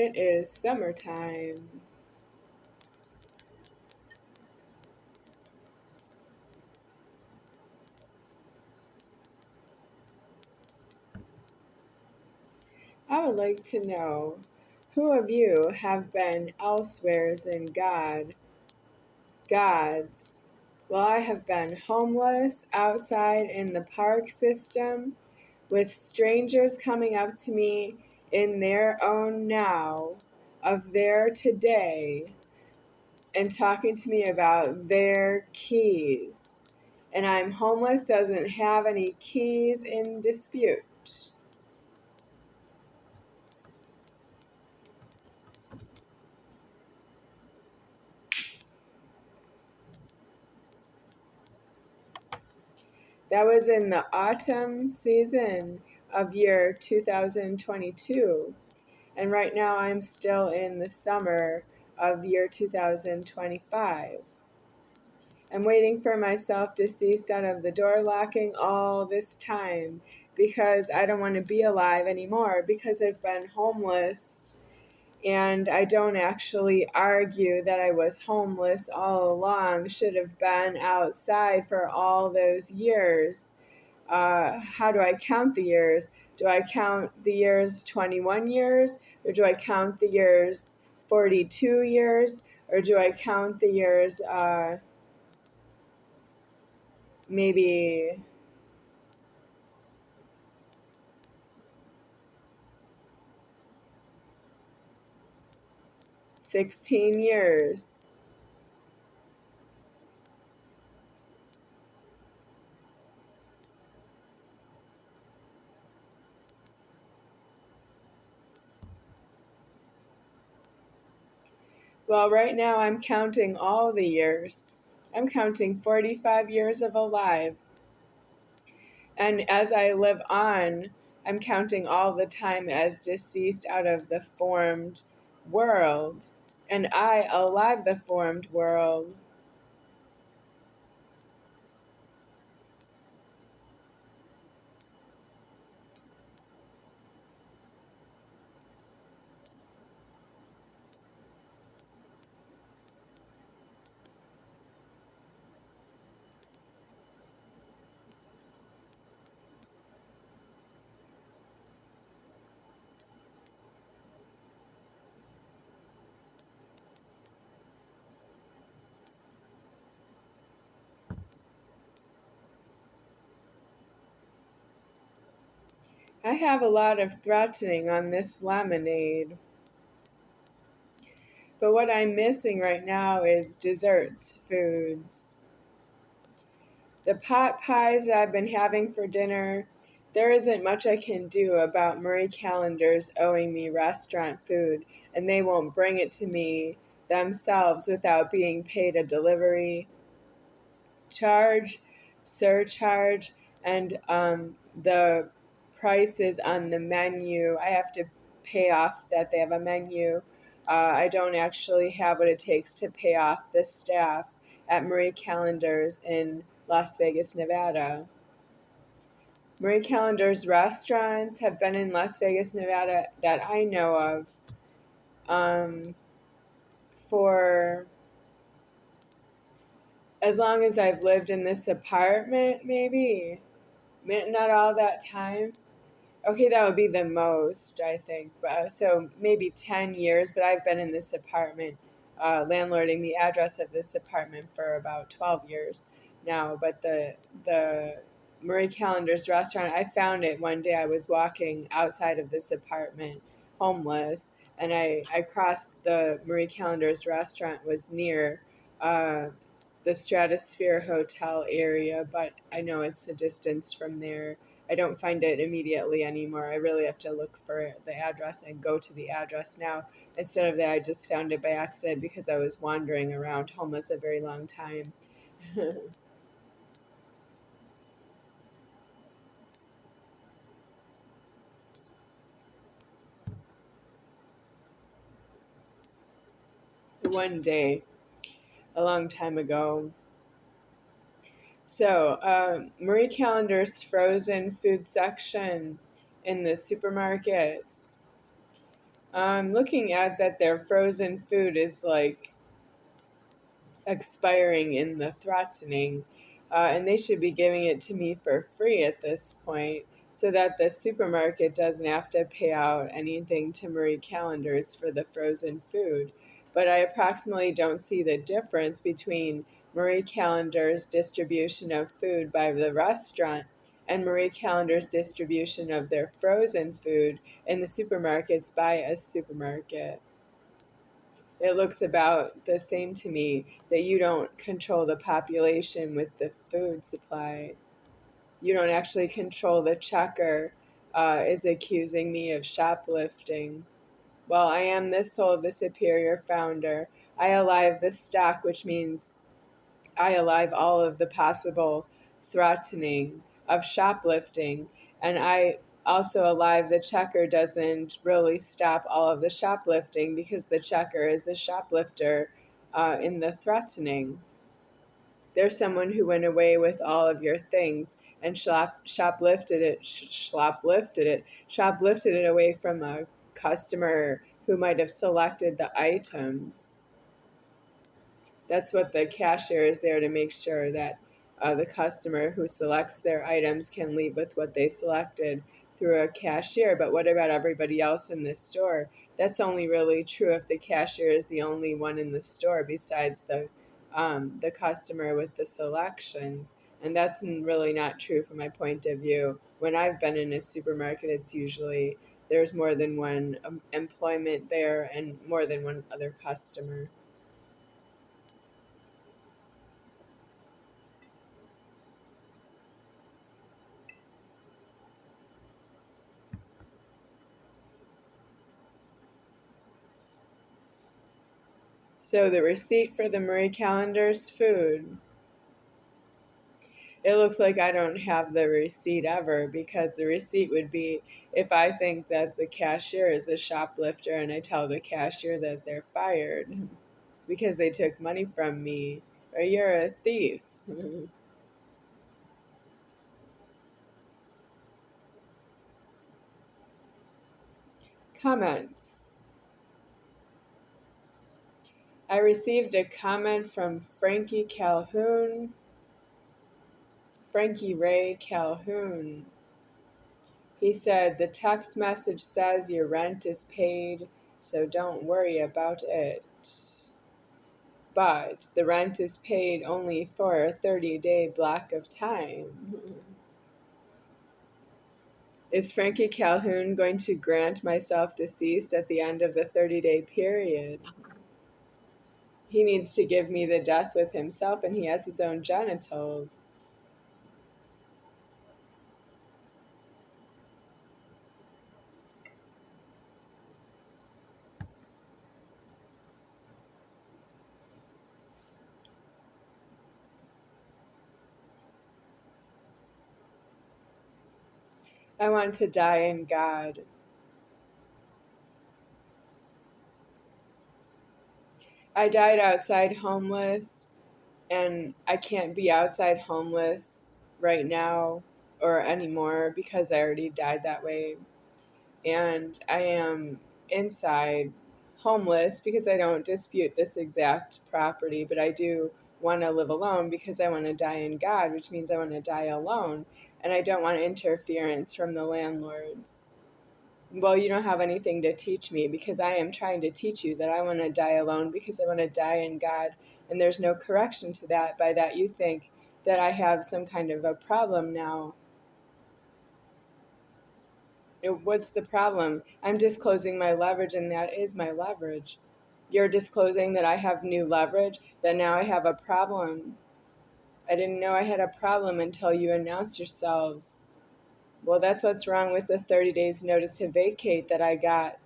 It is summertime. I would like to know, who of you have been elsewheres in God's? Well, I have been homeless outside in the park system with strangers coming up to me in their own now of their today and talking to me about their keys. And I'm homeless, doesn't have any keys in dispute. That was in the autumn season of year 2022. And right now I'm still in the summer of year 2025. I'm waiting for myself deceased out of the door locking all this time because I don't want to be alive anymore because I've been homeless. And I don't actually argue that I was homeless all along, should have been outside for all those years. How do I count the years? Do I count the years 21 years? Or do I count the years 42 years? Or do I count the years maybe 16 years? Well, right now I'm counting all the years. I'm counting 45 years of alive. And as I live on, I'm counting all the time as deceased out of the formed world. And I alive the formed world. I have a lot of threatening on this lemonade. But what I'm missing right now is desserts, foods. The pot pies that I've been having for dinner, there isn't much I can do about Marie Callender's owing me restaurant food, and they won't bring it to me themselves without being paid a delivery charge, surcharge, and the prices on the menu. I have to pay off that they have a menu. I don't actually have what it takes to pay off the staff at Marie Callender's in Las Vegas, Nevada. Marie Callender's restaurants have been in Las Vegas, Nevada that I know of um, for as long as I've lived in this apartment, maybe. Not all that time. Okay, that would be the most, I think. So maybe 10 years, but I've been in this apartment, landlording the address of this apartment for about 12 years now. But the Marie Callender's restaurant, I found it one day. I was walking outside of this apartment, homeless, and I crossed the Marie Callender's restaurant was near the Stratosphere Hotel area, but I know it's a distance from there. I don't find it immediately anymore. I really have to look for the address and go to the address now. Instead of that, I just found it by accident because I was wandering around homeless a very long time. One day, a long time ago. So, Marie Callender's frozen food section in the supermarkets. I'm looking at that their frozen food is like expiring in the threatening, and they should be giving it to me for free at this point so that the supermarket doesn't have to pay out anything to Marie Callender's for the frozen food. But I approximately don't see the difference between Marie Callender's distribution of food by the restaurant and Marie Callender's distribution of their frozen food in the supermarkets by a supermarket. It looks about the same to me that you don't control the population with the food supply. You don't actually control the checker, is accusing me of shoplifting. Well, I am the soul of the superior founder. I alive the stock, which means I alive all of the possible threatening of shoplifting. And I also alive the checker doesn't really stop all of the shoplifting because the checker is a shoplifter in the threatening. There's someone who went away with all of your things and shoplifted it away from a customer who might have selected the items. That's what the cashier is there to make sure that the customer who selects their items can leave with what they selected through a cashier. But what about everybody else in the store? That's only really true if the cashier is the only one in the store besides the customer with the selections. And that's really not true from my point of view. When I've been in a supermarket, it's usually there's more than one employment there and more than one other customer. So the receipt for the Marie Callender's food, it looks like I don't have the receipt ever because the receipt would be if I think that the cashier is a shoplifter and I tell the cashier that they're fired because they took money from me or you're a thief. Comments. I received a comment from Frankie Ray Calhoun. He said, the text message says your rent is paid, so don't worry about it. But the rent is paid only for a 30-day block of time. Is Frankie Calhoun going to grant myself deceased at the end of the 30-day period? He needs to give me the death with himself, and he has his own genitals. I want to die in God. I died outside homeless, and I can't be outside homeless right now or anymore because I already died that way. And I am inside homeless because I don't dispute this exact property, but I do want to live alone because I want to die in God, which means I want to die alone. And I don't want interference from the landlords. Well, you don't have anything to teach me because I am trying to teach you that I want to die alone because I want to die in God. And there's no correction to that. By that, you think that I have some kind of a problem now. What's the problem? I'm disclosing my leverage, and that is my leverage. You're disclosing that I have new leverage, that now I have a problem. I didn't know I had a problem until you announced yourselves. Well, that's what's wrong with the 30 days notice to vacate that I got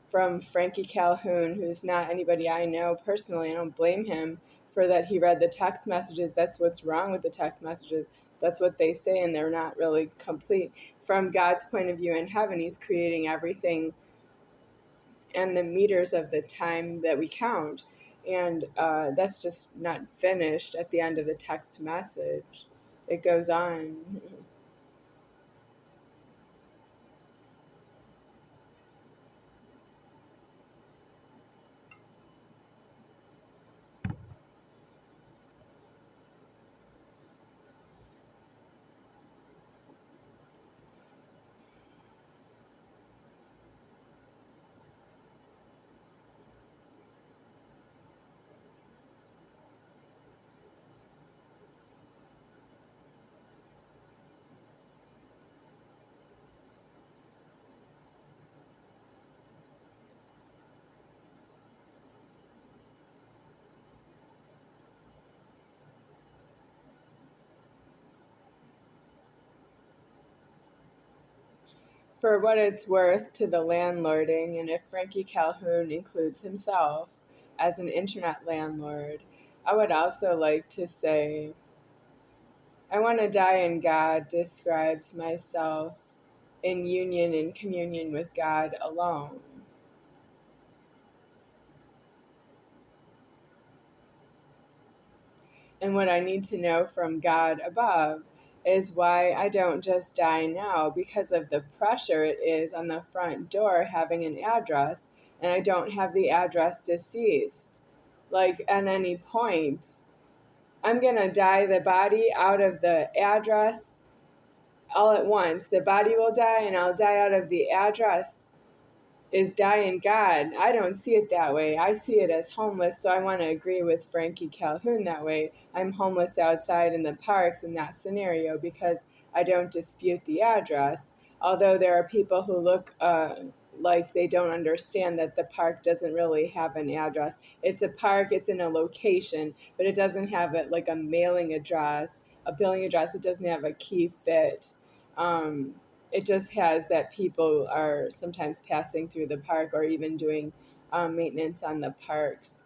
from Frankie Calhoun, who's not anybody I know personally. I don't blame him for that. He read the text messages. That's what's wrong with the text messages. That's what they say, and they're not really complete. From God's point of view in heaven, he's creating everything and the meters of the time that we count. And that's just not finished at the end of the text message. It goes on. For what it's worth to the landlording, and if Frankie Calhoun includes himself as an internet landlord, I would also like to say, I want to die in God describes myself in union and communion with God alone. And what I need to know from God above is why I don't just die now because of the pressure it is on the front door having an address, and I don't have the address deceased. Like at any point, I'm going to die the body out of the address all at once. The body will die and I'll die out of the address. Is die in God. I don't see it that way. I see it as homeless, so I want to agree with Frankie Calhoun that way. I'm homeless outside in the parks in that scenario because I don't dispute the address. Although there are people who look like they don't understand that the park doesn't really have an address. It's a park, it's in a location, but it doesn't have it like a mailing address, a billing address. It doesn't have a key fit. Um, it just has that people are sometimes passing through the park or even doing maintenance on the parks.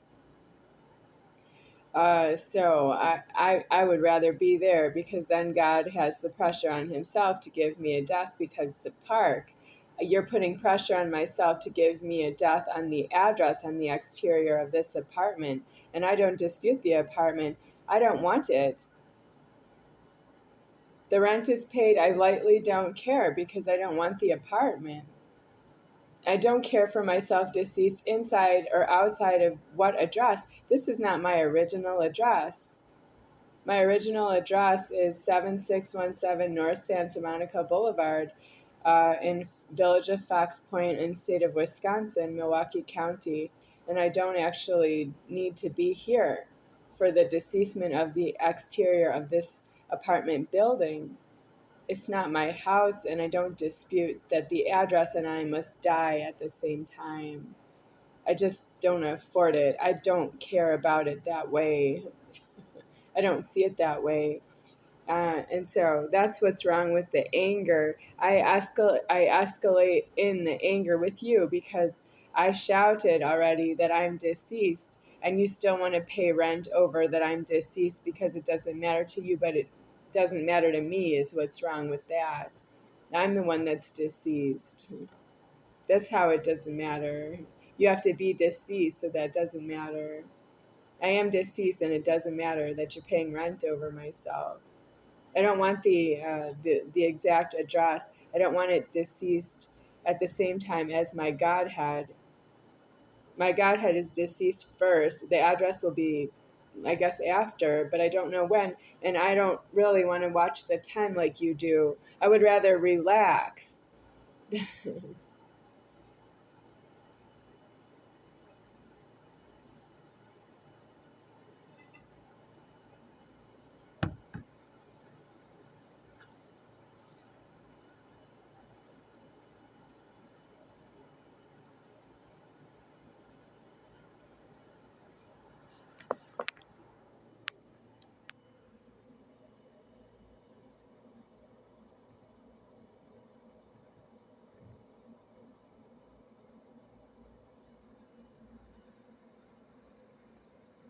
So I would rather be there because then God has the pressure on himself to give me a death because it's a park. You're putting pressure on myself to give me a death on the address on the exterior of this apartment. And I don't dispute the apartment. I don't want it. The rent is paid. I lightly don't care because I don't want the apartment. I don't care for myself deceased inside or outside of what address. This is not my original address. My original address is 7617 North Santa Monica Boulevard in Village of Fox Point in state of Wisconsin, Milwaukee County. And I don't actually need to be here for the deceasement of the exterior of this apartment building. It's not my house, and I don't dispute that the address and I must die at the same time. I just don't afford it. I don't care about it that way. I don't see it that way. And so that's what's wrong with the anger. I escalate in the anger with you because I shouted already that I'm deceased, and you still want to pay rent over that I'm deceased because it doesn't matter to you, but it doesn't matter to me is what's wrong with that. I'm the one that's deceased. That's how it doesn't matter. You have to be deceased, so that doesn't matter. I am deceased, and it doesn't matter that you're paying rent over myself. I don't want the exact address. I don't want it deceased at the same time as my Godhead. My Godhead is deceased first. The address will be, I guess, after, but I don't know when. And I don't really want to watch the time like you do. I would rather relax.